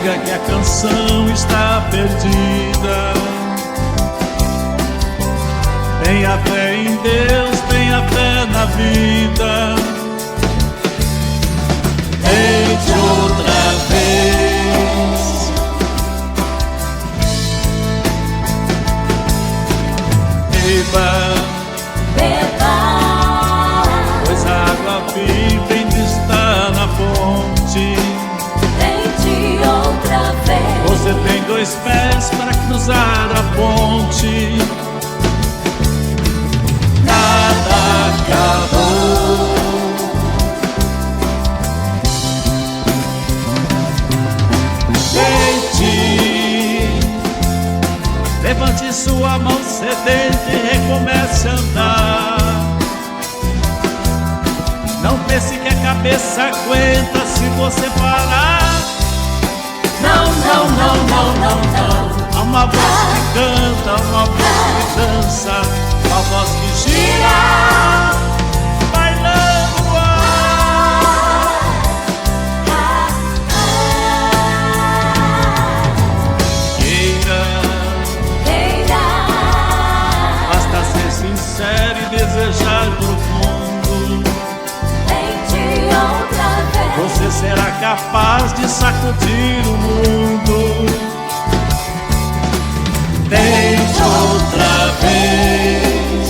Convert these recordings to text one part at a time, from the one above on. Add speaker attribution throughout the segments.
Speaker 1: diga que a canção está perdida. Tenha fé em Deus, tenha fé na vida. Tente outra vez. Beba, pois a água viva ainda está na fonte.
Speaker 2: Tente outra vez.
Speaker 1: Você tem dois pés para cruzar a ponte. Nada acabou. Tente, levante sua mão sedenta e recomece a andar. Não pense que a cabeça aguenta se você parar.
Speaker 2: Não, não, não, não, não, não.
Speaker 1: Há uma voz que canta, uma voz que dança, uma voz que gira, bailando o ar.
Speaker 2: Queira,
Speaker 1: Basta ser sincero e desejar profundo.
Speaker 2: tente outra vez.
Speaker 1: Você será capaz de sacudir o mundo. Tente outra vez.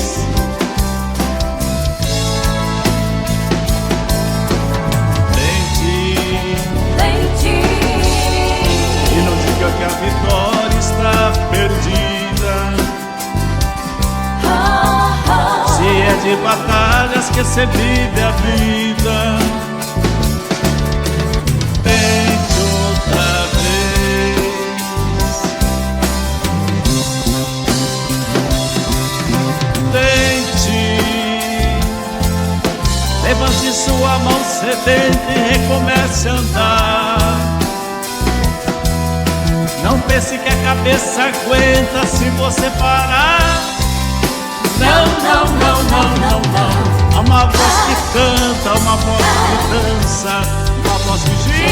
Speaker 1: Tente. E não diga que a vitória está perdida. Se é de batalhas que você vive a vida. Tente outra vez. Tente. Levante sua mão sedenta e recomece a andar. Não pense que a cabeça aguenta se você parar. Não, não, não, não, não, não. Há uma voz que canta, uma voz que dança, uma voz que gira.